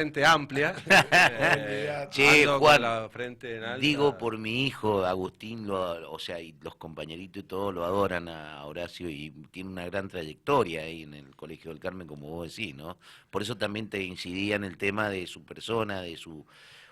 Frente amplia, Che, ando Juan, con la frente en alta. digo por mi hijo, Agustín, o sea, y los compañeritos y todos lo adoran a Horacio y tiene una gran trayectoria ahí en el Colegio del Carmen, como vos decís, ¿no? Por eso también te incidía en el tema de su persona, de su...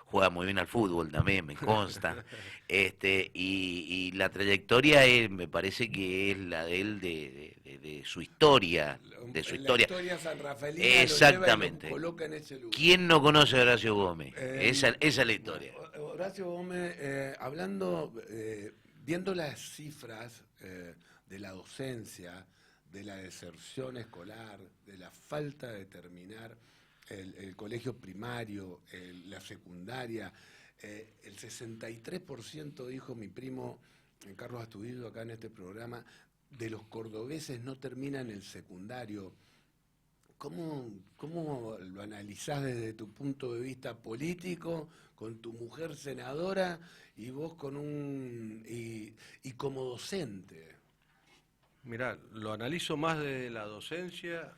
Juega muy bien al fútbol también, me consta. Y la trayectoria me parece que es la de él, de su historia, de su La historia. historia sanrafaelina Exactamente. lo lleva y lo coloca en ese lugar. ¿Quién no conoce a Horacio Gómez? Esa es la historia. Horacio Gómez, viendo las cifras de la docencia, de la deserción escolar, de la falta de terminar el colegio primario, la secundaria, el 63%, dijo mi primo Carlos Astudillo acá en este programa, de los cordobeses no terminan el secundario. ¿Cómo lo analizás desde tu punto de vista político, con tu mujer senadora y vos y como docente? Mirá, lo analizo más desde la docencia.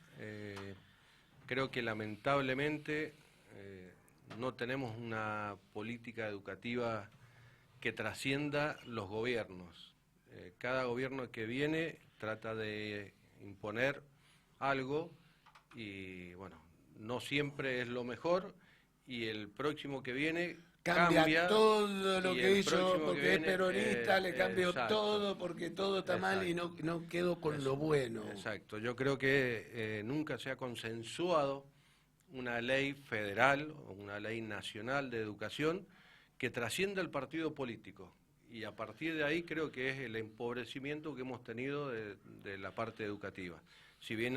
Creo que lamentablemente no tenemos una política educativa que trascienda los gobiernos. Cada gobierno que viene trata de imponer algo y bueno, no siempre es lo mejor y el próximo que viene cambia todo lo que hizo, porque viene, es peronista, le cambió exacto, todo, porque todo está mal y no quedó con lo bueno. Exacto, yo creo que nunca se ha consensuado una ley federal o una ley nacional de educación que trascienda el partido político. Y a partir de ahí creo que es el empobrecimiento que hemos tenido de la parte educativa. Si bien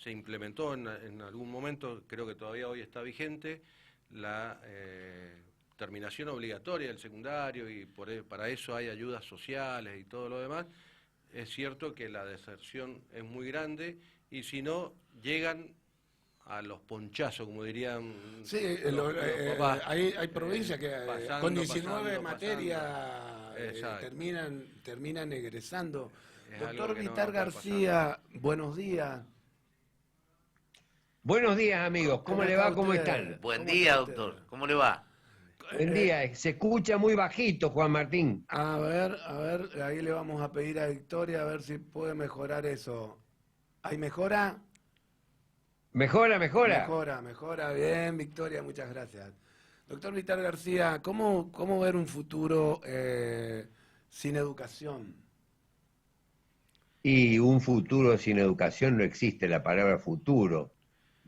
se implementó en algún momento, creo que todavía hoy está vigente, la terminación obligatoria del secundario y para eso hay ayudas sociales y todo lo demás, es cierto que la deserción es muy grande y si no, llegan a los ponchazos, como dirían los papás. Hay provincias que con 19 materias pasando. terminan egresando. Es Doctor algo que Vitar no García, buenos días. Buenos días, amigos. ¿Cómo le va? ¿Cómo están? Buen día, doctor. ¿Cómo le va? Buen día. Se escucha muy bajito, Juan Martín. A ver, ahí le vamos a pedir a Victoria a ver si puede mejorar eso. ¿Hay mejora? Mejora. Mejora. Bien, Victoria, muchas gracias. Doctor Vitar García, ¿cómo ver un futuro sin educación? Y un futuro sin educación no existe la palabra futuro.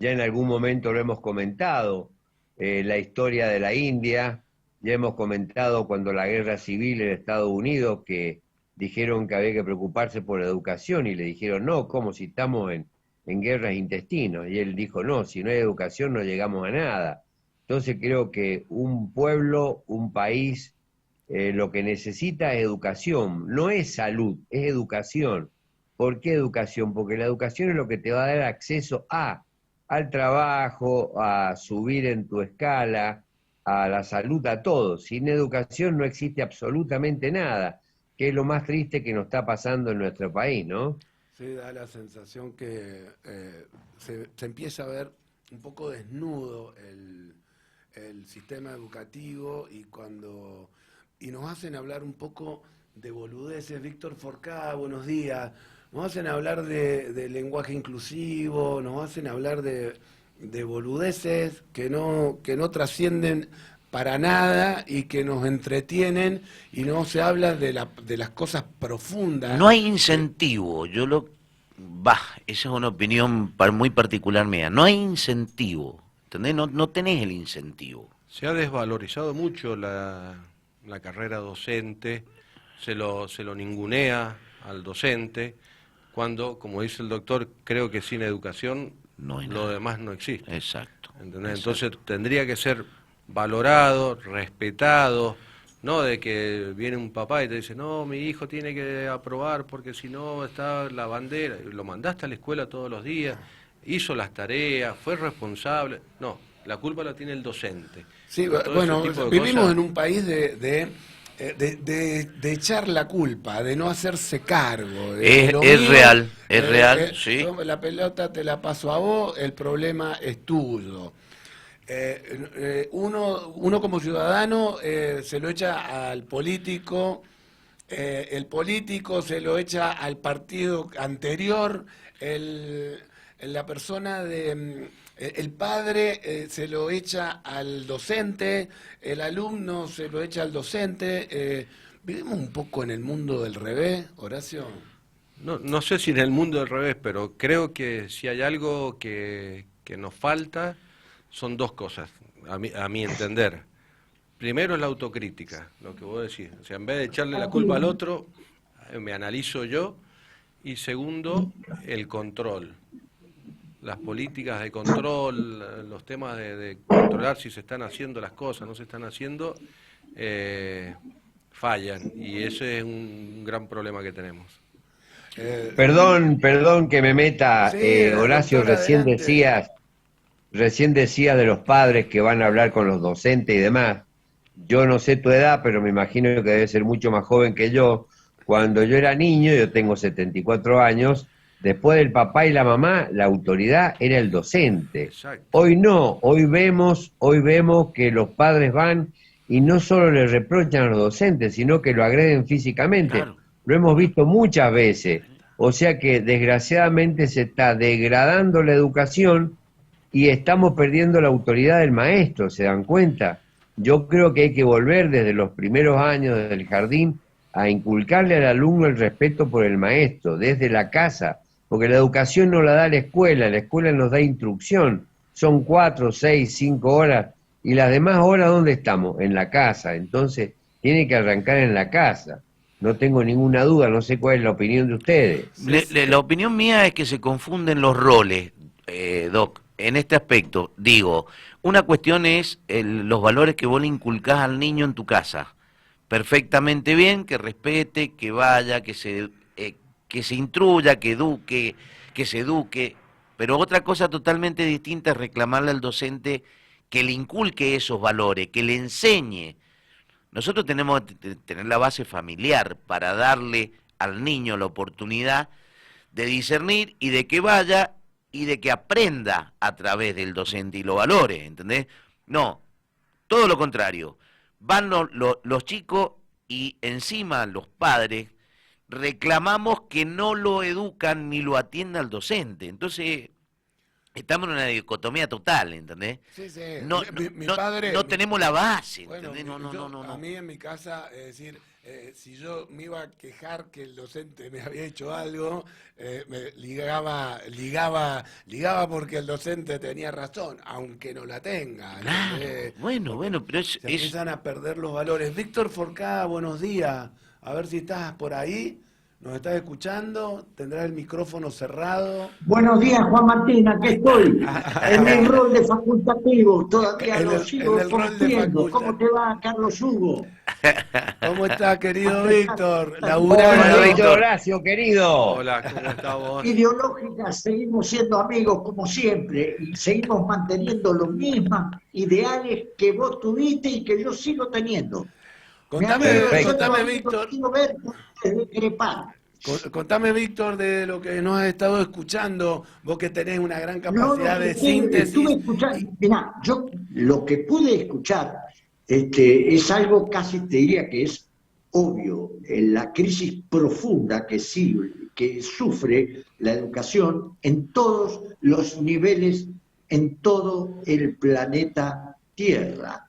Ya en algún momento lo hemos comentado, la historia de la India, ya hemos comentado cuando la guerra civil en Estados Unidos, que dijeron que había que preocuparse por la educación y le dijeron, no, ¿cómo si estamos en guerras intestinos? Y él dijo, no, si no hay educación no llegamos a nada. Entonces creo que un pueblo, un país, lo que necesita es educación, no es salud, es educación. ¿Por qué educación? Porque la educación es lo que te va a dar acceso al trabajo, a subir en tu escala, a la salud, a todo. Sin educación no existe absolutamente nada, que es lo más triste que nos está pasando en nuestro país, ¿no? Sí, da la sensación que se empieza a ver un poco desnudo el sistema educativo y nos hacen hablar un poco de boludeces. Víctor Forcada, buenos días. Nos hacen hablar de lenguaje inclusivo, nos hacen hablar de boludeces que no trascienden para nada y que nos entretienen y no se habla de las cosas profundas. No hay incentivo, esa es una opinión muy particular mía, no hay incentivo, ¿entendés? No tenés el incentivo. Se ha desvalorizado mucho la carrera docente, se lo ningunea al docente, cuando, como dice el doctor, creo que sin educación lo demás no existe. Exacto. ¿Entendés? Entonces tendría que ser valorado, respetado, no de que viene un papá y te dice, no, mi hijo tiene que aprobar porque si no está la bandera, y lo mandaste a la escuela todos los días, hizo las tareas, fue responsable. No, la culpa la tiene el docente. Sí, bueno, vivimos en un país de echar la culpa, de no hacerse cargo. Es real, sí. La pelota te la paso a vos, el problema es tuyo. Uno como ciudadano se lo echa al político, el político se lo echa al partido anterior, la persona el padre se lo echa al docente, el alumno se lo echa al docente. ¿Vivimos un poco en el mundo del revés, Horacio? No sé si en el mundo del revés, pero creo que si hay algo que nos falta, son dos cosas, a mi entender. Primero es la autocrítica, lo que vos decís. O sea, en vez de echarle la culpa al otro, me analizo yo. Y segundo, el control. Las políticas de control, los temas de controlar si se están haciendo las cosas, no se están haciendo, fallan. Y ese es un gran problema que tenemos. Perdón que me meta, Sí, Horacio, doctor, recién adelante. decías de los padres que van a hablar con los docentes y demás. Yo no sé tu edad, pero me imagino que debes ser mucho más joven que yo. Cuando yo era niño, yo tengo 74 años, después del papá y la mamá, la autoridad era el docente. Exacto. Hoy no, hoy vemos que los padres van y no solo le reprochan a los docentes, sino que lo agreden físicamente. Claro. Lo hemos visto muchas veces. O sea que desgraciadamente se está degradando la educación y estamos perdiendo la autoridad del maestro, ¿se dan cuenta? Yo creo que hay que volver desde los primeros años del jardín a inculcarle al alumno el respeto por el maestro, desde la casa, porque la educación no la da la escuela nos da instrucción. Son 4, 6, 5 horas, y las demás horas, ¿dónde estamos? En la casa. Entonces, tiene que arrancar en la casa. No tengo ninguna duda, no sé cuál es la opinión de ustedes. La opinión mía es que se confunden los roles, Doc, en este aspecto. Digo, una cuestión es los valores que vos le inculcás al niño en tu casa. Perfectamente bien, que respete, que vaya, que se instruya, que eduque, que se eduque. Pero otra cosa totalmente distinta es reclamarle al docente que le inculque esos valores, que le enseñe. Nosotros tenemos que tener la base familiar para darle al niño la oportunidad de discernir y de que vaya y de que aprenda a través del docente y lo valore, ¿entendés? No, todo lo contrario. Van los chicos y encima los padres reclamamos que no lo educan ni lo atienda al docente. Entonces, estamos en una dicotomía total, ¿entendés? Sí, sí. Mi No padre... no tenemos la base, Bueno, ¿entendés? No. a mí en mi casa, es decir, si yo me iba a quejar que el docente me había hecho algo, me ligaba porque el docente tenía razón, aunque no la tenga. Claro, bueno, pero Se empiezan a perder los valores. Víctor Forcada, buenos días. A ver si estás por ahí. ¿Nos estás escuchando? ¿Tendrás el micrófono cerrado? Buenos días, Juan Martín, aquí estoy, en el rol de facultativo, todavía En lo el sigo rol de cumpliendo. facultativo. ¿Cómo te va, Carlos Hugo? ¿Cómo está, querido Víctor? Hola, Laburando. Víctor Horacio, querido. Hola, ¿cómo estás vos? Ideológicas, seguimos siendo amigos como siempre y seguimos manteniendo los mismos ideales que vos tuviste y que yo sigo teniendo. Contame, Contame, Víctor. Quiero ver de crepar. Contame, Víctor, de lo que nos has estado escuchando, vos que tenés una gran capacidad de síntesis. Estuve escuchando, mirá, yo lo que pude escuchar es algo casi te diría que es obvio, en la crisis profunda que sufre la educación en todos los niveles, en todo el planeta Tierra.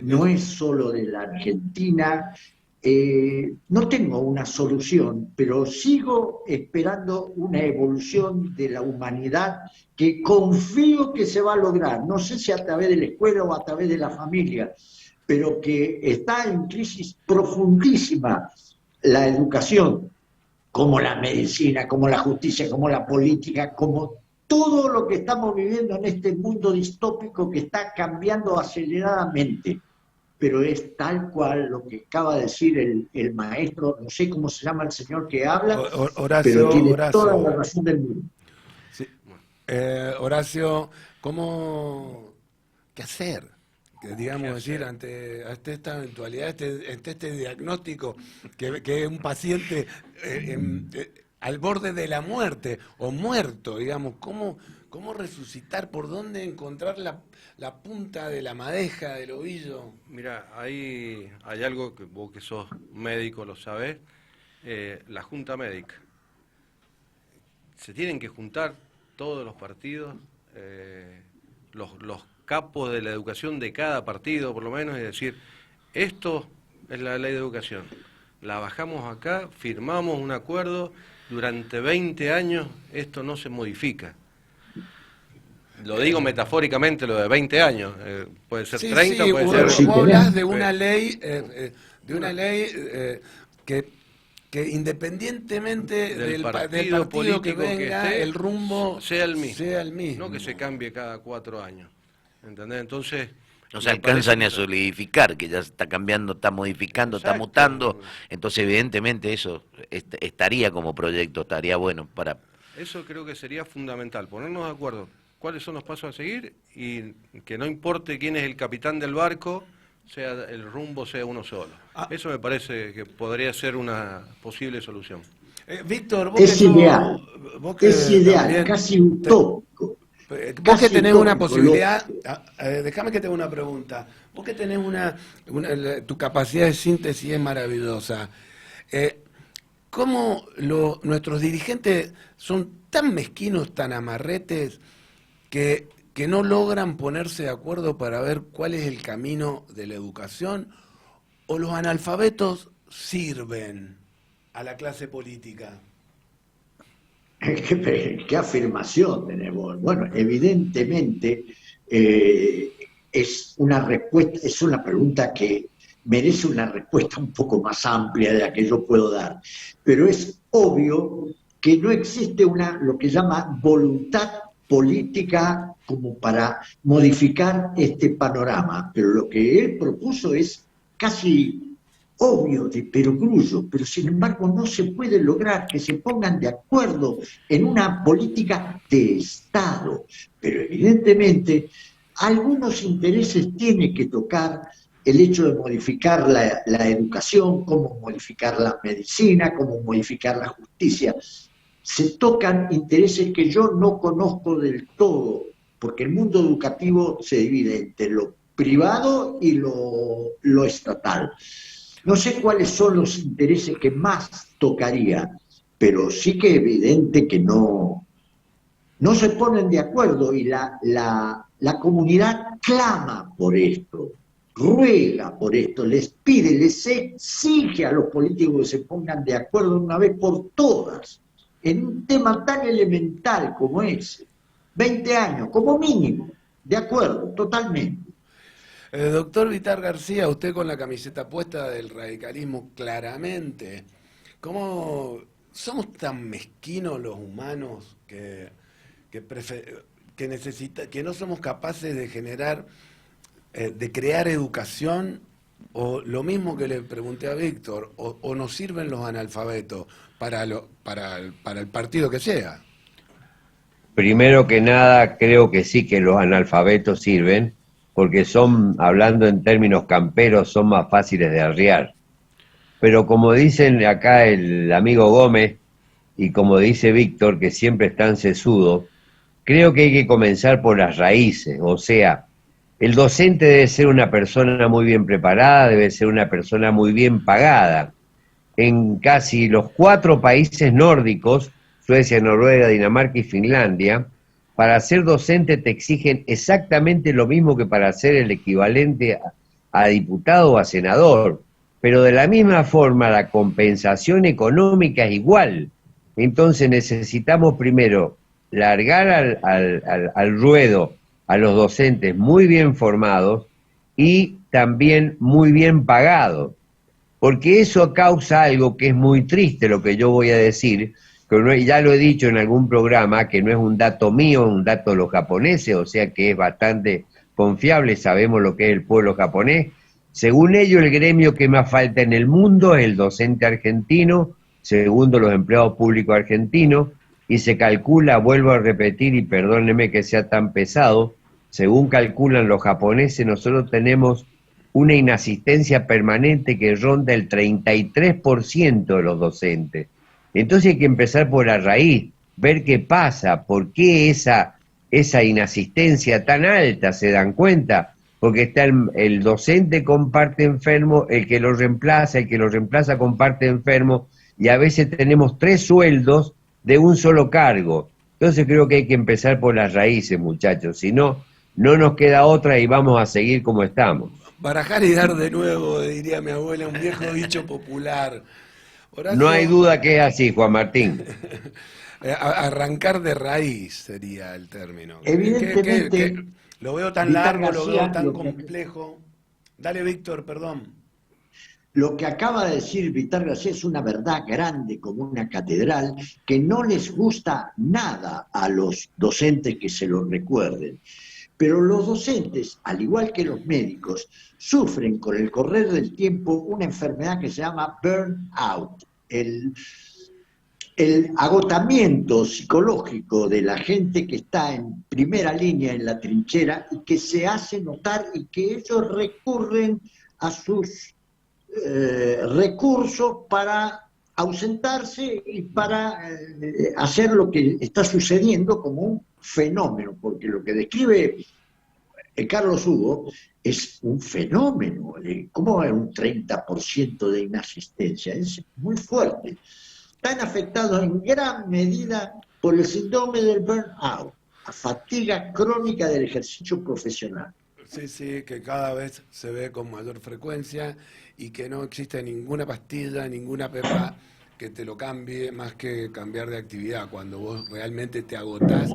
No es solo de la Argentina. No tengo una solución, pero sigo esperando una evolución de la humanidad que confío que se va a lograr. No sé si a través de la escuela o a través de la familia, pero que está en crisis profundísima la educación, como la medicina, como la justicia, como la política, como todo lo que estamos viviendo en este mundo distópico que está cambiando aceleradamente. Pero es tal cual lo que acaba de decir el maestro, no sé cómo se llama el señor que habla, Horacio, pero tiene toda la razón del mundo. Sí. Horacio, ¿qué hacer? Digamos, decir, ante esta eventualidad, ante este diagnóstico, que es un paciente al borde de la muerte, o muerto, digamos, ¿cómo resucitar? ¿Por dónde encontrar la punta de la madeja del ovillo? Mira, hay algo que vos que sos médico lo sabés, la junta médica. Se tienen que juntar todos los partidos, los capos de la educación de cada partido, por lo menos, y decir, esto es la ley de educación. La bajamos acá, firmamos un acuerdo, durante 20 años esto no se modifica. Lo digo metafóricamente, lo de 20 años, puede ser 30, sí, puede ser... Vos hablás de una ley, que independientemente del partido político que venga, esté, el rumbo sea el mismo. No No que se cambie cada 4 años. ¿Entendés? Entonces... No se alcanza ni a solidificar, que ya está cambiando, está modificando, está mutando. Entonces, evidentemente, eso estaría como proyecto, estaría bueno para... Eso creo que sería fundamental, ponernos de acuerdo cuáles son los pasos a seguir y que no importe quién es el capitán del barco, sea el rumbo sea uno solo. Eso me parece que podría ser una posible solución. Víctor, vos es ideal, también, casi utópico. Vos que tenés una posibilidad, déjame que te haga una pregunta. Vos que tenés tu capacidad de síntesis es maravillosa. ¿Cómo nuestros dirigentes son tan mezquinos, tan amarretes, que no logran ponerse de acuerdo para ver cuál es el camino de la educación? ¿O los analfabetos sirven a la clase política? ¿Qué afirmación tenemos? Bueno, evidentemente es una respuesta, es una pregunta que merece una respuesta un poco más amplia de la que yo puedo dar. Pero es obvio que no existe lo que llama voluntad política como para modificar este panorama. Pero lo que él propuso es casi obvio de perogrullo, pero sin embargo no se puede lograr que se pongan de acuerdo en una política de Estado. Pero evidentemente algunos intereses tiene que tocar el hecho de modificar la educación, cómo modificar la medicina, cómo modificar la justicia. Se tocan intereses que yo no conozco del todo, porque el mundo educativo se divide entre lo privado y lo estatal. No sé cuáles son los intereses que más tocaría, pero sí que es evidente que no se ponen de acuerdo y la comunidad clama por esto, ruega por esto, les pide, les exige a los políticos que se pongan de acuerdo una vez por todas en un tema tan elemental como ese. 20 años, como mínimo, de acuerdo, totalmente. Doctor Vitar García, usted con la camiseta puesta del radicalismo claramente, ¿cómo somos tan mezquinos los humanos que no somos capaces de generar, de crear educación? O lo mismo que le pregunté a Víctor, o nos sirven los analfabetos para el partido que sea. Primero que nada, creo que sí que los analfabetos sirven, porque son, hablando en términos camperos, son más fáciles de arriar. Pero como dicen acá el amigo Gómez, y como dice Víctor, que siempre están sesudos, creo que hay que comenzar por las raíces. O sea, el docente debe ser una persona muy bien preparada, debe ser una persona muy bien pagada. En casi los 4 países nórdicos, Suecia, Noruega, Dinamarca y Finlandia, para ser docente te exigen exactamente lo mismo que para ser el equivalente a diputado o a senador, pero de la misma forma la compensación económica es igual. Entonces necesitamos primero largar al ruedo a los docentes muy bien formados y también muy bien pagados, porque eso causa algo que es muy triste, lo que yo voy a decir, que ya lo he dicho en algún programa, que no es un dato mío, es un dato de los japoneses, o sea que es bastante confiable, sabemos lo que es el pueblo japonés. Según ellos, el gremio que más falta en el mundo es el docente argentino, segundo los empleados públicos argentinos, y se calcula, vuelvo a repetir, y perdónenme que sea tan pesado, según calculan los japoneses, nosotros tenemos una inasistencia permanente que ronda el 33% de los docentes. Entonces hay que empezar por la raíz, ver qué pasa, por qué esa inasistencia tan alta, ¿se dan cuenta? Porque está el docente con parte enfermo, el que lo reemplaza con parte enfermo, y a veces tenemos 3 sueldos de un solo cargo. Entonces creo que hay que empezar por las raíces, muchachos, si no, no nos queda otra y vamos a seguir como estamos. Barajar y dar de nuevo, diría mi abuela, un viejo dicho popular. No hay Horacio, duda que es así, Juan Martín. arrancar de raíz sería el término. Evidentemente, Lo veo tan Vitar largo, lo veo García, tan complejo. Dale, Víctor, perdón. lo que acaba de decir Vitar García es una verdad grande como una catedral que no les gusta nada a los docentes que se lo recuerden. Pero los docentes, al igual que los médicos, sufren con el correr del tiempo una enfermedad que se llama burnout, el agotamiento psicológico de la gente que está en primera línea en la trinchera y que se hace notar y que ellos recurren a sus recursos para ausentarse y para hacer lo que está sucediendo como un fenómeno, porque lo que describe Carlos Hugo es un fenómeno. ¿Cómo es un 30% de inasistencia? Es muy fuerte. Están afectados en gran medida por el síndrome del burnout, la fatiga crónica del ejercicio profesional. Sí, sí, que cada vez se ve con mayor frecuencia y que no existe ninguna pastilla, ninguna pepa que te lo cambie más que cambiar de actividad. Cuando vos realmente te agotás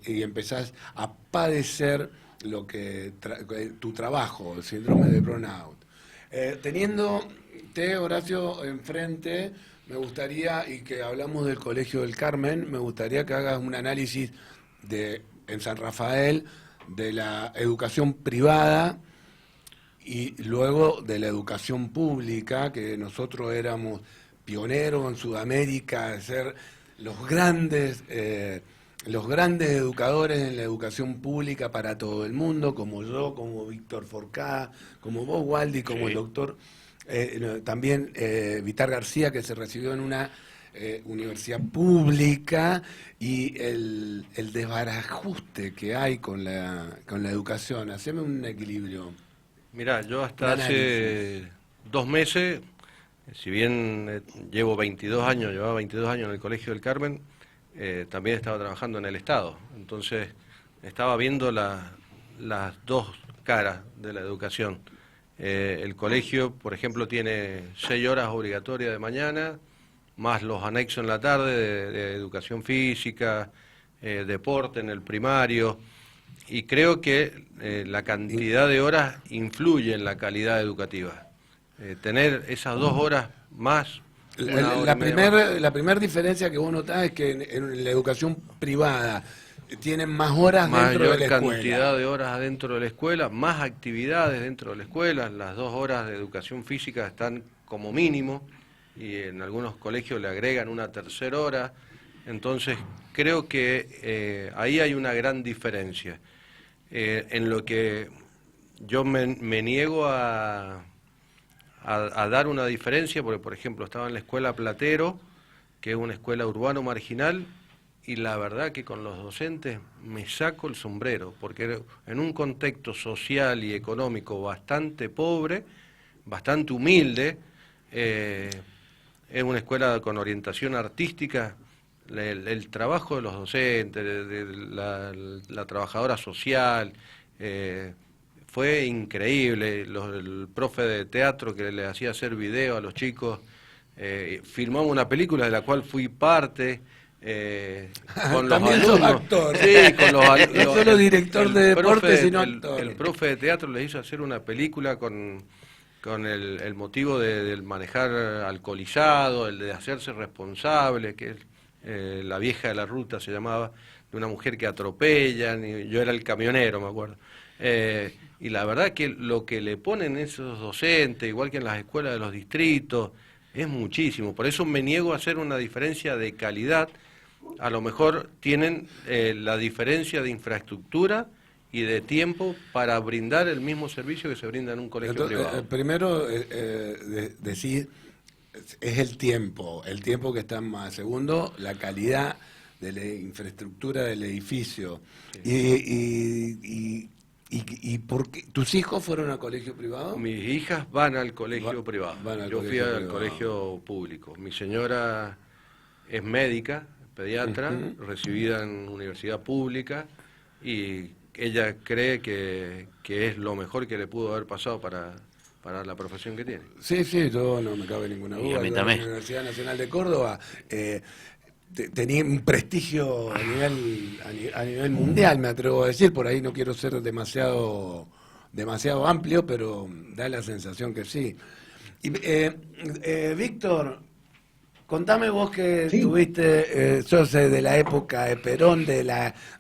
y empezás a padecer lo que tu trabajo, el síndrome de burnout. Teniéndote, Horacio, enfrente, me gustaría, y que hablamos del Colegio del Carmen, me gustaría que hagas un análisis en San Rafael de la educación privada y luego de la educación pública, que nosotros éramos pioneros en Sudamérica de ser los grandes educadores en la educación pública para todo el mundo, como yo, como Víctor Forcá, como vos, Waldi, como Sí. el doctor, también Vitar García, que se recibió en una universidad pública, y el desbarajuste que hay con la educación. Haceme un equilibrio. Mirá, yo hasta Un hace 2 meses, si bien llevaba 22 años en el Colegio del Carmen, también estaba trabajando en el Estado. Entonces, estaba viendo las dos caras de la educación. El colegio, por ejemplo, tiene 6 horas obligatorias de mañana, más los anexos en la tarde de educación física, deporte en el primario, y creo que la cantidad de horas influye en la calidad educativa. Tener esas 2 horas más, una hora y media más. La primera diferencia que vos notás es que en la educación privada tienen más horas dentro de la Mayor escuela. cantidad de horas adentro de la escuela, más actividades dentro de la escuela. Las 2 horas de educación física están como mínimo y en algunos colegios le agregan una tercera hora. Entonces creo que ahí hay una gran diferencia. En lo que yo me niego a dar una diferencia, porque por ejemplo estaba en la escuela Platero, que es una escuela urbano marginal, y la verdad que con los docentes me saco el sombrero, porque en un contexto social y económico bastante pobre, bastante humilde, es una escuela con orientación artística. El trabajo de los docentes, de la trabajadora social, fue increíble. El profe de teatro que le hacía hacer video a los chicos, filmamos una película de la cual fui parte. Con los También sos alumnos. actor. Sí, con los No solo director de deporte, sino actor. El profe de teatro le hizo hacer una película con el motivo del manejar alcoholizado, el de hacerse responsable, que es La vieja de la ruta se llamaba, de una mujer que atropellan, y yo era el camionero, me acuerdo. Y la verdad que lo que le ponen esos docentes, igual que en las escuelas de los distritos, es muchísimo. Por eso me niego a hacer una diferencia de calidad. A lo mejor tienen la diferencia de infraestructura y de tiempo para brindar el mismo servicio que se brinda en un colegio privado. Primero, decir, es el tiempo que está más. Segundo, la calidad de la infraestructura del edificio. ¿Y por qué? ¿Tus hijos fueron a colegio privado? Mis hijas van al colegio privado. Yo fui al privado. colegio público. Mi señora es médica, pediatra, recibida en universidad pública, y ella cree que es lo mejor que le pudo haber pasado para la profesión que tiene. Sí, yo no me cabe ninguna duda. Y a mí Yo también. en la Universidad Nacional de Córdoba tenía un prestigio a nivel mundial, me atrevo a decir. Por ahí no quiero ser demasiado amplio, pero da la sensación que sí. Y, Víctor, contame vos que Sí. tuviste, sos de la época de Perón,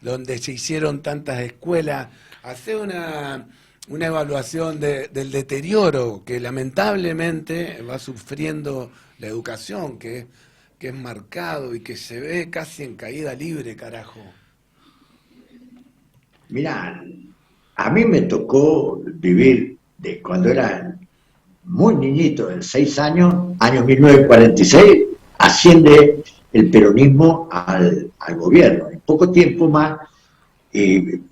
donde se hicieron tantas escuelas. Hacé una evaluación del deterioro que lamentablemente va sufriendo la educación, que es marcado y que se ve casi en caída libre, carajo. Mirá, a mí me tocó vivir de cuando era muy niñito, de 6 años, año 1946, asciende el peronismo al gobierno. En poco tiempo más,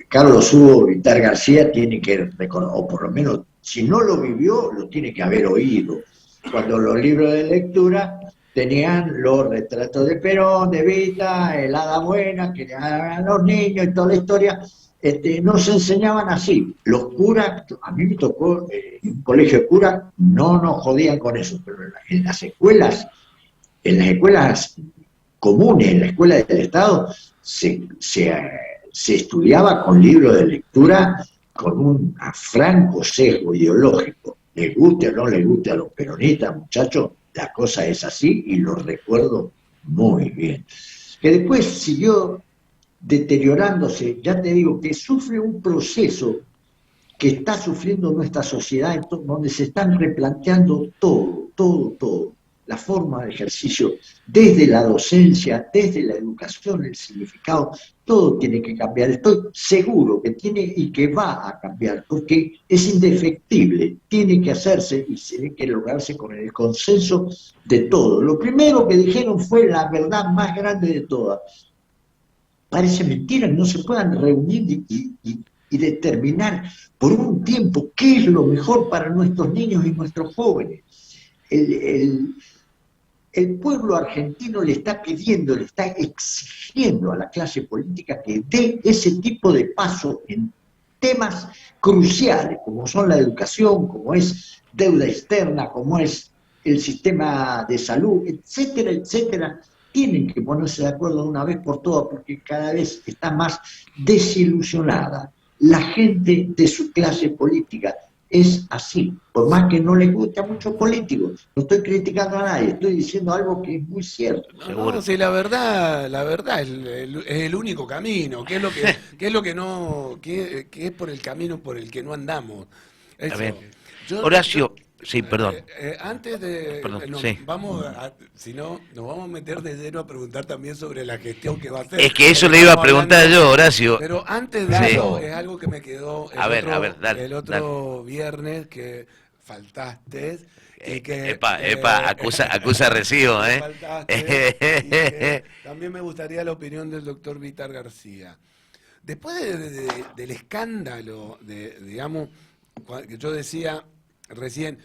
Carlos Hugo Vitar García tiene que reconocer, o por lo menos, si no lo vivió, lo tiene que haber oído. Cuando los libros de lectura tenían los retratos de Perón, de Vita, el hada buena, que le daban a los niños y toda la historia, no se enseñaban así. Los curas, a mí me tocó, en un colegio de curas, no nos jodían con eso, pero en las escuelas comunes, en la escuela del Estado, se estudiaba con libros de lectura con un franco sesgo ideológico. Les guste o no les guste a los peronistas, muchachos, la cosa es así y lo recuerdo muy bien. Que después siguió deteriorándose, ya te digo, que sufre un proceso que está sufriendo nuestra sociedad, donde se están replanteando todo. La forma de ejercicio, desde la docencia, desde la educación, el significado, todo tiene que cambiar. Estoy seguro que tiene y que va a cambiar, porque es indefectible, tiene que hacerse y tiene que lograrse con el consenso de todos. Lo primero que dijeron fue la verdad más grande de todas. Parece mentira que no se puedan reunir y determinar por un tiempo qué es lo mejor para nuestros niños y nuestros jóvenes. El pueblo argentino le está pidiendo, le está exigiendo a la clase política que dé ese tipo de paso en temas cruciales, como son la educación, como es deuda externa, como es el sistema de salud, etcétera, etcétera. Tienen que ponerse de acuerdo de una vez por todas, porque cada vez está más desilusionada la gente de su clase política. Es así, por más que no les guste a muchos políticos. No estoy criticando a nadie, estoy diciendo algo que es muy cierto. No, sí, la verdad es el único camino, que es por el camino por el que no andamos. Eso. A ver, Horacio, sí, perdón. Antes de, Perdón, sí. Si no, nos vamos a meter de lleno a preguntar también sobre la gestión que va a hacer. Es que eso le iba a preguntar yo, Horacio. Pero antes de eso, es algo que me quedó el otro viernes que faltaste. Y que, acusa recibo, también me gustaría la opinión del doctor Vitar García. Después del escándalo, digamos, que yo decía recién,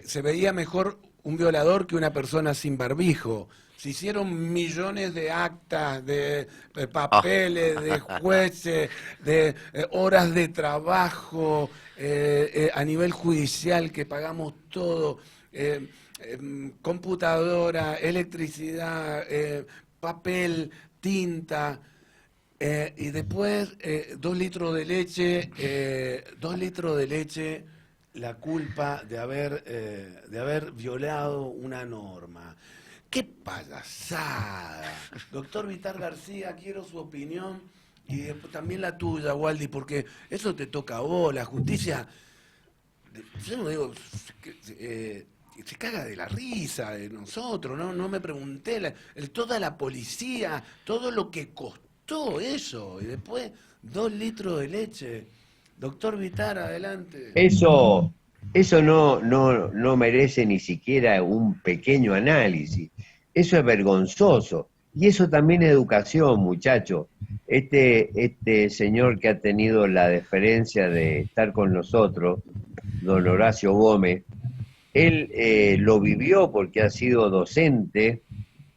se veía mejor un violador que una persona sin barbijo. Se hicieron millones de actas, de papeles, de jueces, de horas de trabajo a nivel judicial que pagamos todo, computadora, electricidad, papel, tinta. Y después 2 litros de leche, la culpa de haber violado una norma. ¡Qué payasada! Doctor Vitar García, quiero su opinión y también la tuya, Waldi, porque eso te toca a vos, la justicia. Yo no digo, se caga de la risa de nosotros, no me pregunté, toda la policía, todo lo que costó eso, y después 2 litros de leche. Doctor Vitar, adelante. Eso Eso no merece ni siquiera un pequeño análisis. Eso es vergonzoso. Y eso también es educación, muchacho. Este señor que ha tenido la deferencia de estar con nosotros, don Horacio Gómez, él lo vivió porque ha sido docente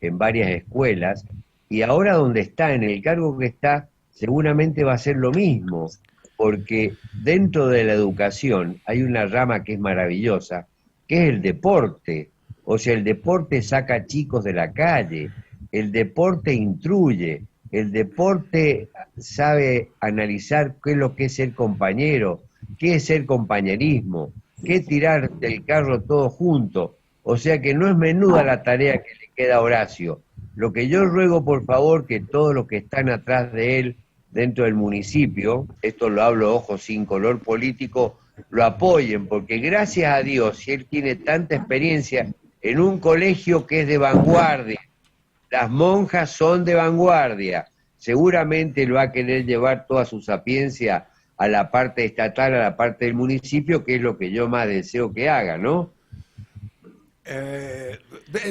en varias escuelas y ahora donde está, en el cargo que está, seguramente va a ser lo mismo, porque dentro de la educación hay una rama que es maravillosa, que es el deporte. O sea, el deporte saca chicos de la calle, el deporte instruye, el deporte sabe analizar qué es lo que es ser compañero, qué es ser compañerismo, qué es tirar del carro todos juntos. O sea que no es menuda la tarea que le queda a Horacio. Lo que yo ruego, por favor, que todos los que están atrás de él dentro del municipio, esto lo hablo, ojo, sin color político, lo apoyen, porque gracias a Dios, si él tiene tanta experiencia en un colegio que es de vanguardia, las monjas son de vanguardia, seguramente él va a querer llevar toda su sapiencia a la parte estatal, a la parte del municipio, que es lo que yo más deseo que haga, ¿no?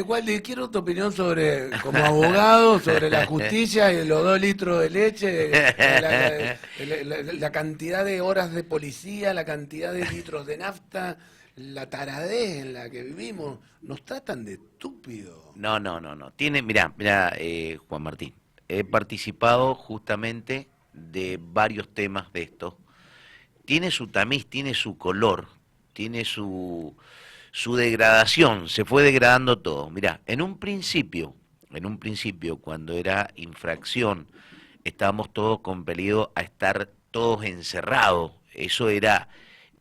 Waldi, quiero tu opinión sobre, como abogado, sobre la justicia y los 2 litros de leche, la cantidad de horas de policía, la cantidad de litros de nafta, la taradez en la que vivimos. Nos tratan de estúpidos. No. Mirá, Juan Martín, he participado justamente de varios temas de esto. Tiene su tamiz, tiene su color, tiene su degradación, se fue degradando todo. Mirá, en un principio, cuando era infracción, estábamos todos compelidos a estar todos encerrados. Eso era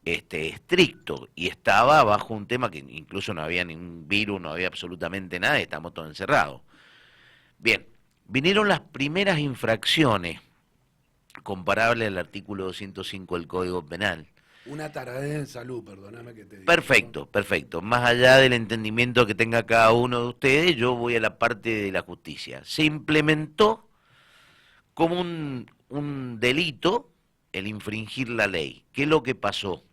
estricto y estaba bajo un tema que incluso no había ningún virus, no había absolutamente nada, estábamos todos encerrados. Bien, vinieron las primeras infracciones comparables al artículo 205 del Código Penal. Una taradez en salud, perdóname que te diga. Perfecto. Más allá del entendimiento que tenga cada uno de ustedes, yo voy a la parte de la justicia. Se implementó como un delito el infringir la ley. ¿Qué es lo que pasó?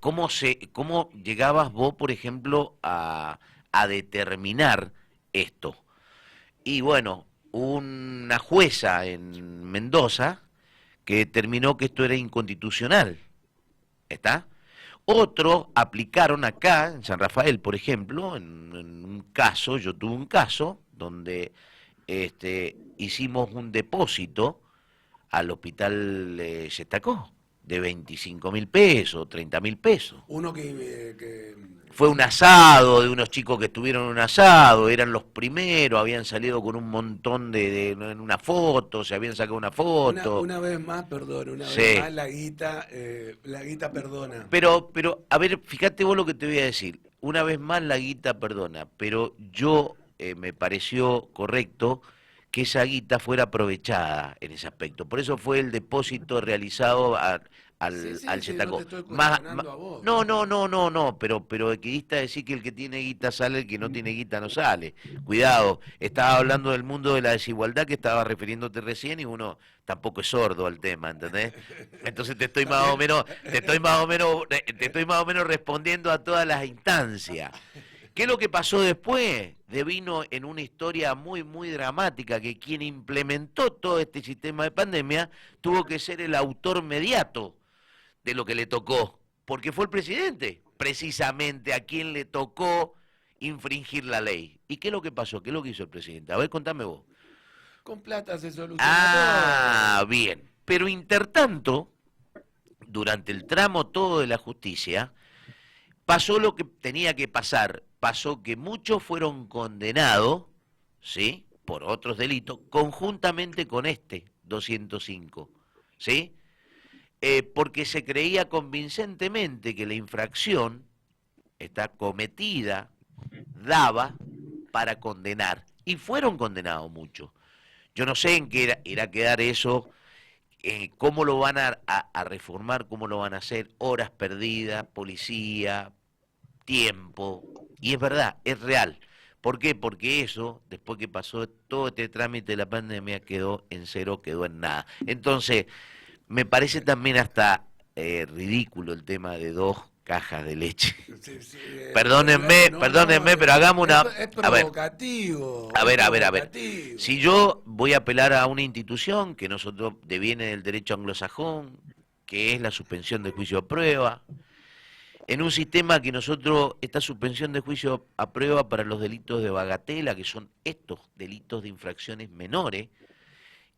¿Cómo llegabas vos, por ejemplo, a determinar esto? Y bueno, una jueza en Mendoza que determinó que esto era inconstitucional. ¿Está? Otros aplicaron acá, en San Rafael, por ejemplo, en un caso, yo tuve un caso donde hicimos un depósito al hospital Yestacó de 25.000 pesos, 30.000 pesos. Uno que Fue un asado de unos chicos que estuvieron en un asado, eran los primeros, habían salido con un montón en una foto, se habían sacado una foto. Una vez más, perdón, Sí. vez más la guita perdona. Pero, a ver, fíjate vos lo que te voy a decir. Una vez más la guita perdona, pero yo me pareció correcto que esa guita fuera aprovechada en ese aspecto. Por eso fue el depósito realizado al Yetacó. No te estoy cuestionando a vos. No, pero equidista decir que el que tiene guita sale, el que no tiene guita no sale. Cuidado, estaba hablando del mundo de la desigualdad que estaba refiriéndote recién y uno tampoco es sordo al tema, ¿entendés? Entonces te estoy más o menos respondiendo a todas las instancias. ¿Qué es lo que pasó después? Devino en una historia muy, muy dramática, que quien implementó todo este sistema de pandemia tuvo que ser el autor mediato de lo que le tocó, porque fue el presidente, precisamente, a quien le tocó infringir la ley. ¿Y qué es lo que pasó? ¿Qué es lo que hizo el presidente? A ver, contame vos. Con plata se soluciona Ah, bien. Pero intertanto, durante el tramo todo de la justicia, pasó lo que tenía que pasar. Pasó que muchos fueron condenados, ¿sí?, por otros delitos, conjuntamente con 205, ¿sí? Porque se creía convincentemente que la infracción cometida daba para condenar. Y fueron condenados muchos. Yo no sé en qué irá a quedar eso, cómo lo van a reformar, cómo lo van a hacer, horas perdidas, policía, tiempo. Y es verdad, es real. ¿Por qué? Porque eso, después que pasó todo este trámite de la pandemia, quedó en cero, quedó en nada. Entonces, me parece también hasta ridículo el tema de 2 cajas de leche. Sí, sí, Perdónenme, pero hagamos una... Es A ver, provocativo. a ver. Provocativo. Si yo voy a apelar a una institución que nosotros deviene del derecho anglosajón, que es la suspensión del juicio a prueba, en un sistema que nosotros, esta suspensión de juicio a prueba para los delitos de bagatela, que son estos delitos de infracciones menores,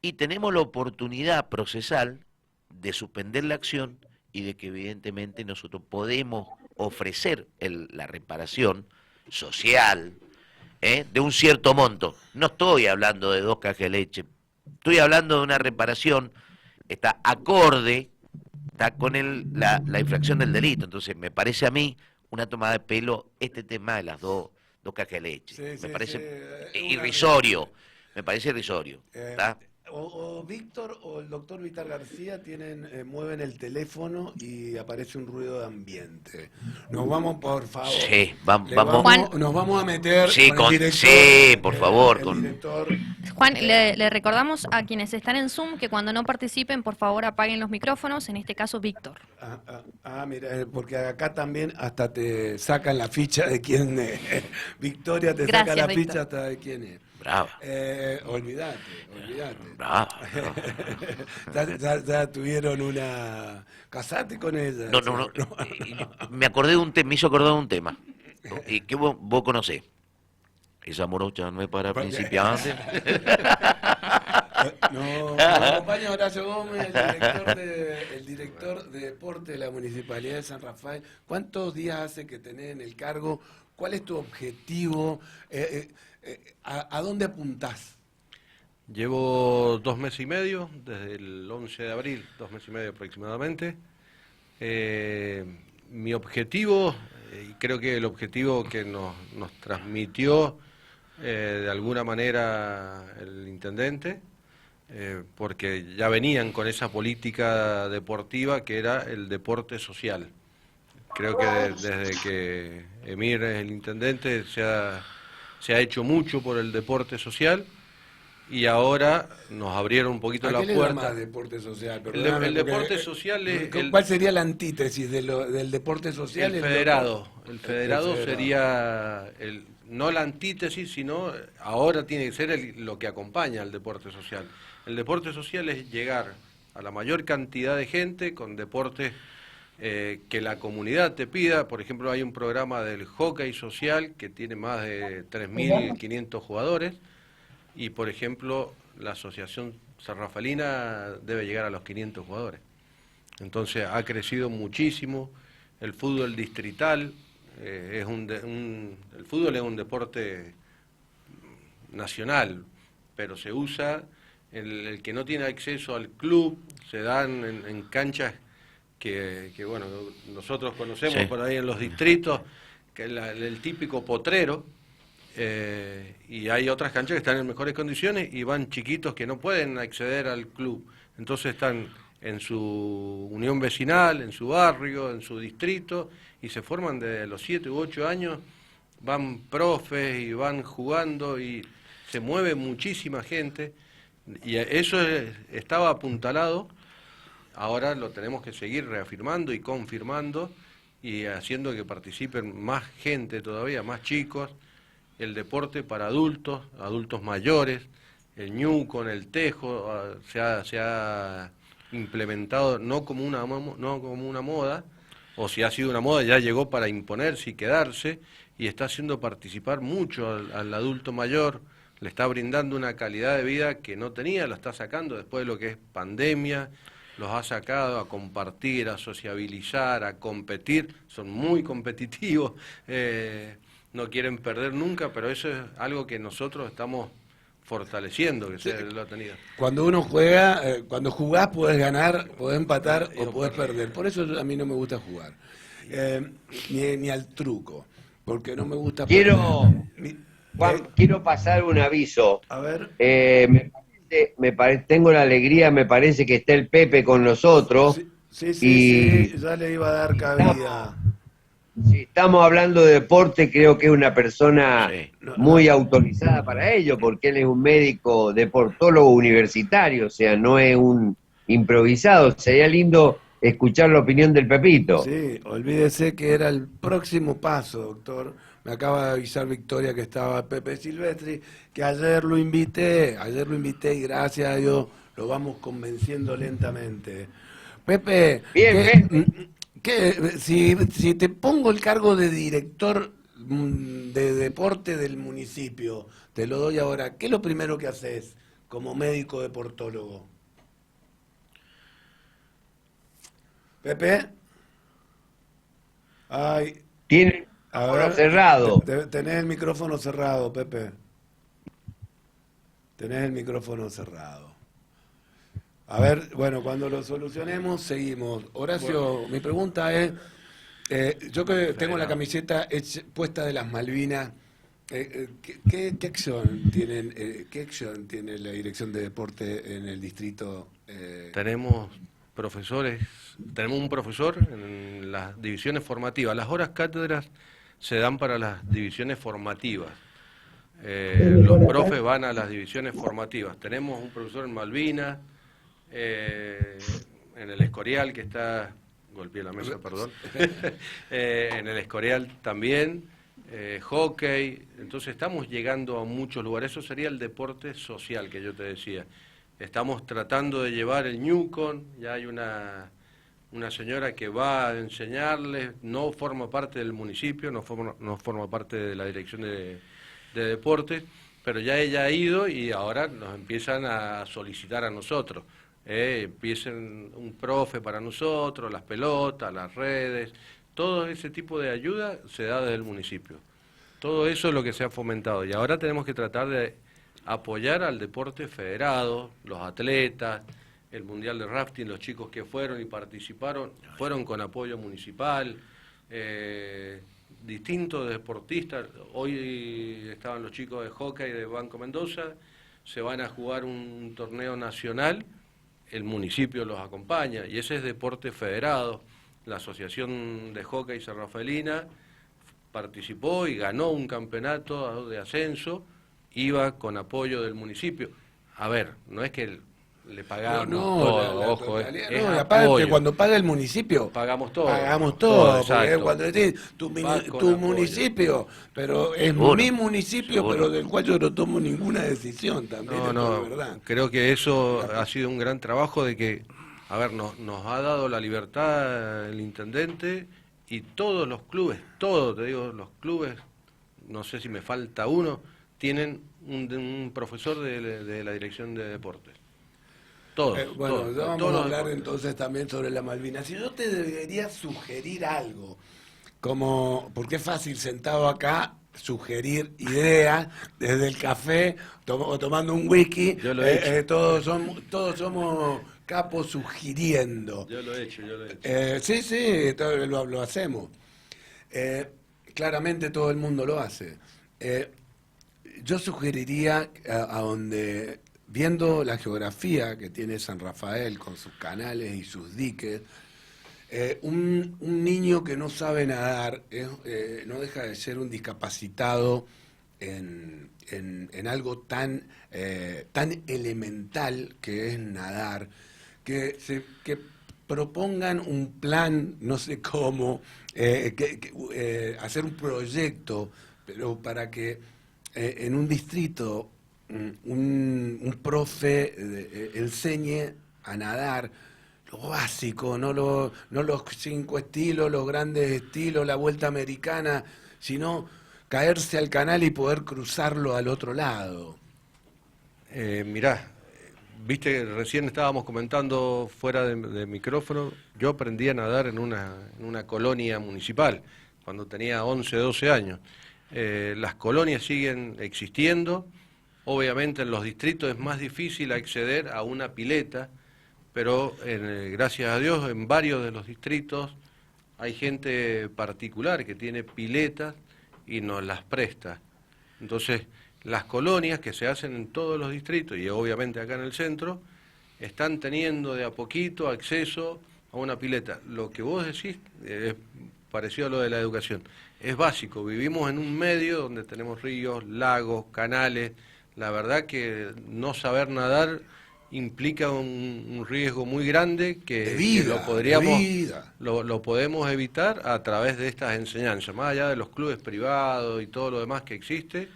y tenemos la oportunidad procesal de suspender la acción y de que evidentemente nosotros podemos ofrecer la reparación social de un cierto monto. No estoy hablando de 2 cajas de leche, estoy hablando de una reparación, está acorde, está con la infracción del delito. Entonces me parece a mí una toma de pelo este tema de las dos cajas de leche. Sí, me parece sí, irrisorio, me parece irrisorio. ¿Está? O Víctor o el doctor Vital García mueven el teléfono y aparece un ruido de ambiente. Nos vamos, por favor. Sí, vamos. Nos vamos a meter Sí, con el director. Sí, por favor. El director. Juan, le recordamos a quienes están en Zoom que cuando no participen, por favor apaguen los micrófonos, en este caso Víctor. Mira, porque acá también hasta te sacan la ficha de quién es. Victoria te saca la ficha hasta de quién es. Brava. Olvídate. Brava. Ya tuvieron una... ¿Casate con ella? No. Me acordé de un tema, me hizo acordar de un tema. Y que vos conocés. Esa morocha no es para principiantes. No, me acompaña Horacio Gómez, el director de deporte de la Municipalidad de San Rafael. ¿Cuántos días hace que tenés en el cargo? ¿Cuál es tu objetivo? ¿A dónde apuntás? Llevo 2 meses y medio, desde el 11 de abril, 2 meses y medio aproximadamente. Mi objetivo, y creo que el objetivo que nos transmitió de alguna manera el intendente, porque ya venían con esa política deportiva que era el deporte social. Creo que desde que Emir es el intendente se ha hecho mucho por el deporte social y ahora nos abrieron un poquito la puerta. ¿Qué le llama deporte social? El deporte social es... ¿Cuál sería la antítesis del deporte social? El federado. El federado sería... no la antítesis, sino ahora tiene que ser lo que acompaña al deporte social. El deporte social es llegar a la mayor cantidad de gente con deportes que la comunidad te pida. Por ejemplo, hay un programa del hockey social que tiene más de 3.500 jugadores y, por ejemplo, la Asociación Sanrafaelina debe llegar a los 500 jugadores. Entonces ha crecido muchísimo. El fútbol distrital, el fútbol es un deporte nacional, pero se usa, el que no tiene acceso al club, se dan en canchas que bueno, nosotros conocemos por ahí en los distritos, que es el típico potrero, y hay otras canchas que están en mejores condiciones y van chiquitos que no pueden acceder al club. Entonces están en su unión vecinal, en su barrio, en su distrito, y se forman desde los 7 u 8 años, van profes y van jugando y se mueve muchísima gente, y eso estaba apuntalado. Ahora lo tenemos que seguir reafirmando y confirmando y haciendo que participen más gente todavía, más chicos. El deporte para adultos, adultos mayores, el ñu con el tejo se ha implementado no como una moda, o si ha sido una moda ya llegó para imponerse y quedarse, y está haciendo participar mucho al adulto mayor, le está brindando una calidad de vida que no tenía, lo está sacando después de lo que es pandemia. Los ha sacado a compartir, a sociabilizar, a competir, son muy competitivos, no quieren perder nunca, pero eso es algo que nosotros estamos fortaleciendo, que se lo ha tenido. Cuando uno juega, cuando jugás podés ganar, podés empatar o podés perder. Por eso a mí no me gusta jugar, ni al truco, porque no me gusta perder. Juan, quiero pasar un aviso. A ver. Tengo la alegría, me parece que está el Pepe con nosotros. Sí, ya le iba a dar cabida. Si estamos hablando de deporte, creo que es una persona muy autorizada para ello, porque él es un médico deportólogo universitario, o sea, no es un improvisado. Sería lindo escuchar la opinión del Pepito. Sí, olvídese que era el próximo paso, doctor. Me acaba de avisar Victoria que estaba Pepe Silvestri, que ayer lo invité y gracias a Dios lo vamos convenciendo lentamente. Pepe, Bien, si te pongo el cargo de director de deporte del municipio, te lo doy ahora, ¿qué es lo primero que haces como médico deportólogo? Pepe. Ay, Tiene a el ver, cerrado. tenés el micrófono cerrado, Pepe. Tenés el micrófono cerrado. A ver, bueno, cuando lo solucionemos, seguimos. Horacio, mi pregunta es, yo que tengo la camiseta puesta de las Malvinas, ¿qué acción tiene la Dirección de Deporte en el distrito? Tenemos un profesor en las divisiones formativas. Las horas cátedras se dan para las divisiones formativas. Los profes van a las divisiones formativas. Tenemos un profesor en Malvinas, en el Escorial, que está... Golpeé la mesa, perdón. En el Escorial también, hockey. Entonces estamos llegando a muchos lugares. Eso sería el deporte social que yo te decía. Estamos tratando de llevar el Newcon, ya hay una señora que va a enseñarles, no forma parte del municipio, no forma parte de la dirección de deportes, pero ya ella ha ido y ahora nos empiezan a solicitar a nosotros. Empiecen un profe para nosotros, las pelotas, las redes, todo ese tipo de ayuda se da desde el municipio. Todo eso es lo que se ha fomentado y ahora tenemos que tratar de apoyar al deporte federado, los atletas, el mundial de rafting, los chicos que fueron y participaron, fueron con apoyo municipal, distintos deportistas. Hoy estaban los chicos de hockey de Banco Mendoza, se van a jugar un torneo nacional, el municipio los acompaña y ese es deporte federado. La Asociación de Hockey San Rafaelina participó y ganó un campeonato de ascenso, iba con apoyo del municipio. A ver, no es que le pagamos todo, ojo, es aparte apoyo. cuando paga el municipio Pagamos todo. Pagamos todo, porque exacto. cuando decís tu municipio, pero es mi municipio, pero del cual yo no tomo ninguna decisión también, es verdad. Creo que eso ha sido un gran trabajo de que, a ver, nos ha dado la libertad el intendente y todos los clubes, todos, te digo, los clubes, no sé si me falta uno, tienen un profesor de la dirección de deportes. Todos. Bueno, ya vamos todos a los hablar deportes. entonces también sobre la Malvinas. Si yo te debería sugerir algo, como, porque es fácil sentado acá sugerir ideas desde el café o tomando un whisky, Yo lo he hecho. todos somos capos sugiriendo. Yo lo he hecho. Sí, lo hacemos. Claramente todo el mundo lo hace. Yo sugeriría a donde, viendo la geografía que tiene San Rafael con sus canales y sus diques, un niño que no sabe nadar no deja de ser un discapacitado en algo tan elemental que es nadar, que propongan un plan, no sé cómo, hacer un proyecto, pero para que en un distrito un profe enseñe a nadar lo básico, no los 5 estilos, los grandes estilos, la vuelta americana, sino caerse al canal y poder cruzarlo al otro lado. Mirá, viste, recién estábamos comentando fuera de micrófono, yo aprendí a nadar en una colonia municipal, cuando tenía 11, 12 años. Las colonias siguen existiendo, obviamente en los distritos es más difícil acceder a una pileta, pero gracias a Dios en varios de los distritos hay gente particular que tiene piletas y nos las presta. Entonces, las colonias que se hacen en todos los distritos y obviamente acá en el centro, están teniendo de a poquito acceso a una pileta. Lo que vos decís es parecido a lo de la educación. Es básico, vivimos en un medio donde tenemos ríos, lagos, canales. La verdad que no saber nadar implica un riesgo muy grande que, De vida, que lo podríamos, de vida. lo podemos evitar a través de estas enseñanzas, más allá de los clubes privados y todo lo demás que existe,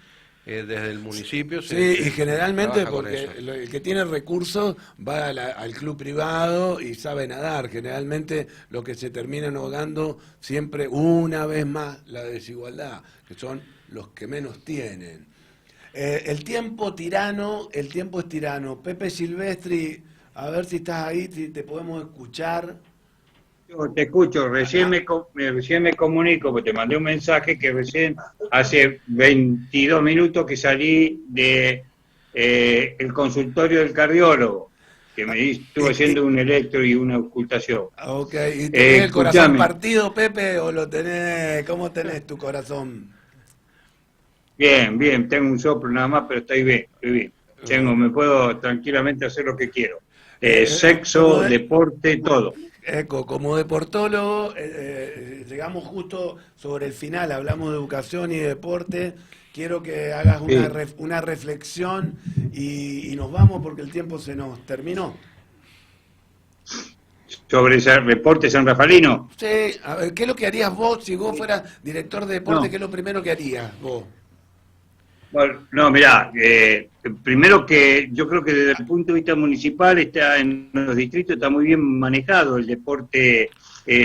desde el municipio Sí, se y generalmente trabaja con porque eso. el que tiene recursos va al club privado y sabe nadar. Generalmente lo que se termina ahogando siempre, una vez más, la desigualdad, que son los que menos tienen. El tiempo es tirano. Pepe Silvestri, a ver si estás ahí, si te podemos escuchar. Yo te escucho, recién me comunico, porque te mandé un mensaje que recién hace 22 minutos que salí de el consultorio del cardiólogo, que me estuvo haciendo un electro y una ocultación. Ok, ¿y tenés el corazón Escuchame. partido, Pepe, o lo tenés, cómo tenés tu corazón? Bien, bien, tengo un soplo nada más, pero estoy bien, estoy bien. Me puedo tranquilamente hacer lo que quiero. Sexo, deporte, todo. Eco, como deportólogo, llegamos justo sobre el final, hablamos de educación y deporte. Quiero que hagas una reflexión y nos vamos porque el tiempo se nos terminó. Sobre ese deporte San Rafaelino. Sí, a ver, ¿qué es lo que harías vos si vos fueras director de deporte? No. ¿Qué es lo primero que harías vos? Bueno, no, mirá, primero que yo creo que desde el punto de vista municipal está en los distritos está muy bien manejado el deporte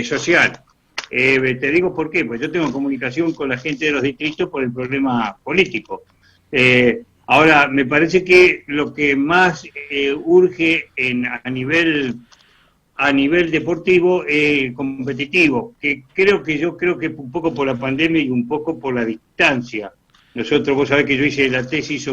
social. Te digo por qué, pues yo tengo comunicación con la gente de los distritos por el problema político. Ahora, me parece que lo que más urge a nivel deportivo, competitivo, que yo creo que un poco por la pandemia y un poco por la distancia. Nosotros, vos sabés que yo hice la tesis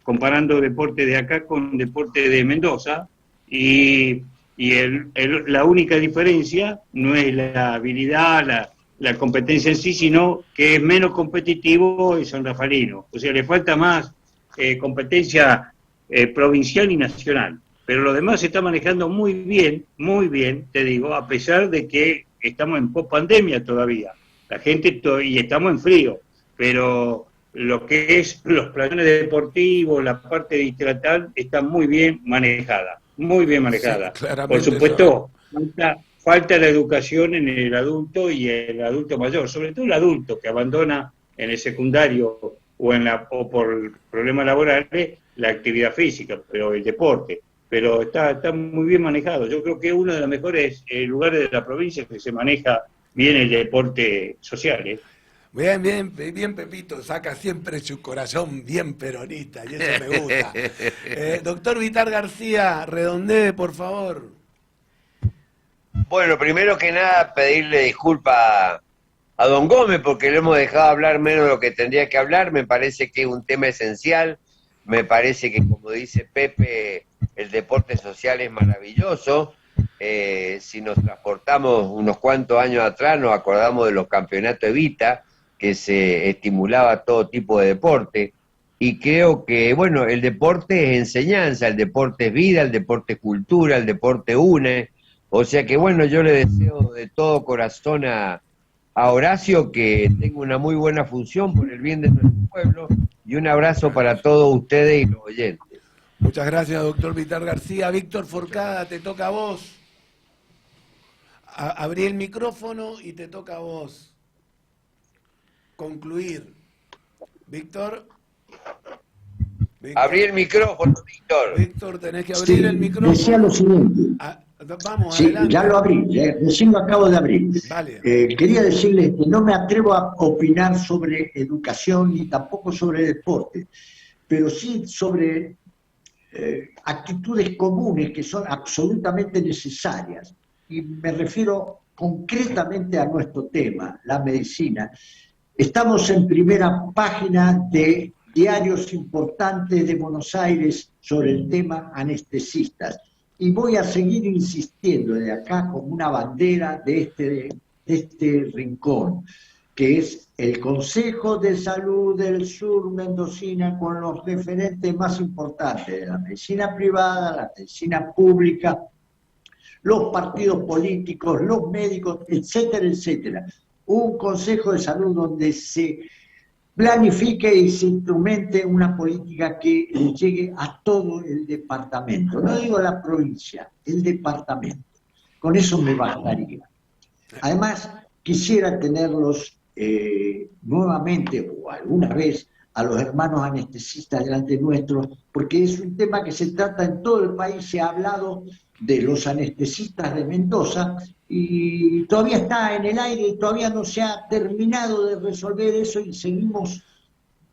comparando deporte de acá con deporte de Mendoza, y la única diferencia no es la habilidad, la competencia en sí, sino que es menos competitivo el San Rafaelino. O sea, le falta más competencia provincial y nacional. Pero lo demás se está manejando muy bien, te digo, a pesar de que estamos en post-pandemia todavía. La gente, y estamos en frío, pero lo que es los planes deportivos, la parte distrital, está muy bien manejada, muy bien manejada. Sí, claramente. Por supuesto, falta la educación en el adulto y el adulto mayor, sobre todo el adulto que abandona en el secundario o por problemas laborales la actividad física, pero el deporte. Pero está muy bien manejado. Yo creo que es uno de los mejores lugares de la provincia que se maneja bien el deporte social. Bien, Pepito, saca siempre su corazón bien peronista, y eso me gusta. Doctor Vitar García, redondee, por favor. Bueno, primero que nada, pedirle disculpas a don Gómez porque le hemos dejado hablar menos de lo que tendría que hablar. Me parece que es un tema esencial. Me parece que, como dice Pepe, el deporte social es maravilloso. Si nos transportamos unos cuantos años atrás, nos acordamos de los campeonatos Evita, que se estimulaba todo tipo de deporte, y creo que, bueno, el deporte es enseñanza, el deporte es vida, el deporte es cultura, el deporte une, o sea que, bueno, yo le deseo de todo corazón a Horacio que tenga una muy buena función por el bien de nuestro pueblo, y un abrazo para todos ustedes y los oyentes. Muchas gracias, doctor Vitar García. Víctor Forcada, te toca a vos. Abrí el micrófono y te toca a vos concluir. Víctor. Abrí el micrófono, Víctor. Víctor, tenés que abrir el micrófono. Decía lo siguiente. Vamos, Sí, adelante. ya lo abrí, recién lo acabo de abrir. Vale. Quería decirles que no me atrevo a opinar sobre educación ni tampoco sobre deporte, pero sí sobre actitudes comunes que son absolutamente necesarias. Y me refiero concretamente a nuestro tema, la medicina. Estamos en primera página de diarios importantes de Buenos Aires sobre el tema anestesistas. Y voy a seguir insistiendo de acá como una bandera de este rincón, que es el Consejo de Salud del Sur Mendocina, con los referentes más importantes de la medicina privada, la medicina pública, los partidos políticos, los médicos, etcétera, etcétera. Un Consejo de Salud donde se planifique y se instrumente una política que llegue a todo el departamento. No digo la provincia, el departamento. Con eso me bastaría. Además, quisiera tenerlos nuevamente o alguna vez a los hermanos anestesistas delante nuestro, porque es un tema que se trata en todo el país. Se ha hablado de los anestesistas de Mendoza y todavía está en el aire y todavía no se ha terminado de resolver eso y seguimos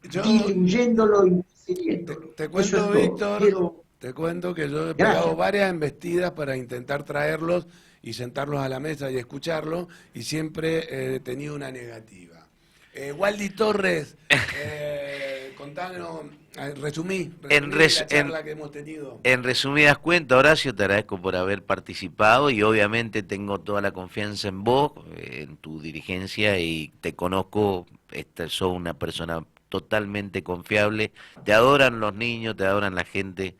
diluyéndolo y decidiéndolo. Te cuento, Víctor, te cuento que yo he pegado varias embestidas para intentar traerlos y sentarlos a la mesa y escucharlos, y siempre he tenido una negativa. Waldi Torres, contanos, resumí la charla que hemos tenido. En resumidas cuentas, Horacio, te agradezco por haber participado y obviamente tengo toda la confianza en vos, en tu dirigencia, y te conozco, sos una persona totalmente confiable, te adoran los niños, te adoran la gente,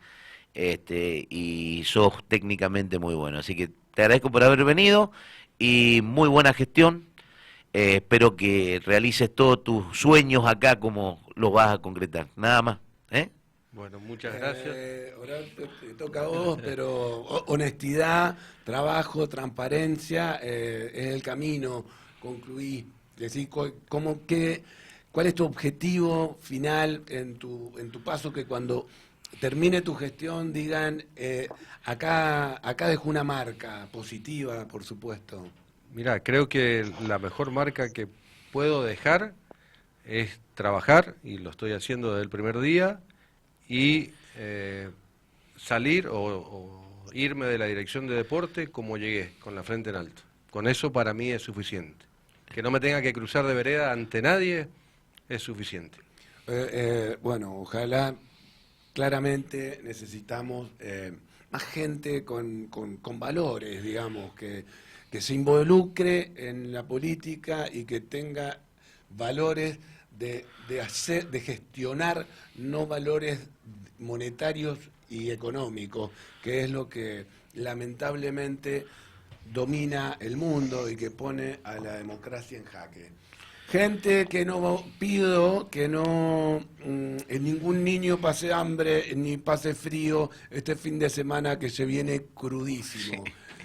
y sos técnicamente muy bueno, así que te agradezco por haber venido y muy buena gestión. Espero que realices todos tus sueños acá como los vas a concretar. Nada más. Bueno, muchas gracias. Ahora te toca a vos, pero honestidad, trabajo, transparencia, es el camino. Concluí. Decir, ¿cuál es tu objetivo final en tu paso, que cuando termine tu gestión digan, acá dejó una marca positiva, por supuesto? Mirá, creo que la mejor marca que puedo dejar es trabajar, y lo estoy haciendo desde el primer día, y salir o irme de la dirección de deporte como llegué, con la frente en alto. Con eso para mí es suficiente. Que no me tenga que cruzar de vereda ante nadie es suficiente. Bueno, ojalá. Claramente necesitamos más gente con valores, digamos, que se involucre en la política y que tenga valores de gestionar, no valores monetarios y económicos, que es lo que lamentablemente domina el mundo y que pone a la democracia en jaque. Gente que no pido que no ningún niño pase hambre ni pase frío este fin de semana que se viene crudísimo.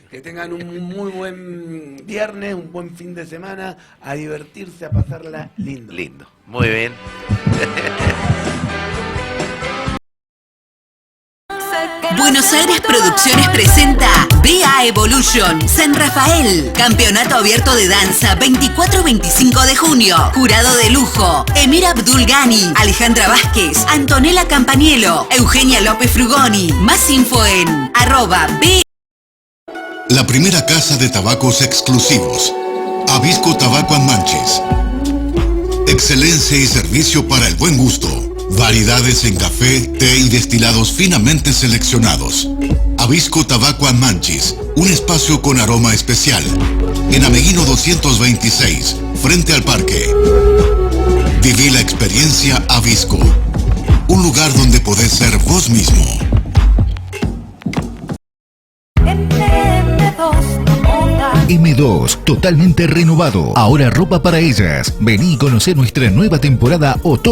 Que tengan un muy buen viernes, un buen fin de semana, a divertirse, a pasarla lindo. Lindo, muy bien. Buenos Aires Producciones presenta BA Evolution San Rafael, campeonato abierto de danza 24-25 de junio. Jurado de lujo: Emir Abdul Ghani, Alejandra Vázquez, Antonella Campaniello, Eugenia López Frugoni. Más info en @B. La primera casa de tabacos exclusivos, Avisco Tabaco and Manches. Excelencia y servicio para el buen gusto. Variedades en café, té y destilados finamente seleccionados. Avisco Tabaco and Manches, un espacio con aroma especial. En Ameguino 226, frente al parque. Viví la experiencia Avisco. Un lugar donde podés ser vos mismo. M2, totalmente renovado. Ahora ropa para ellas. Vení y conocé nuestra nueva temporada otoño.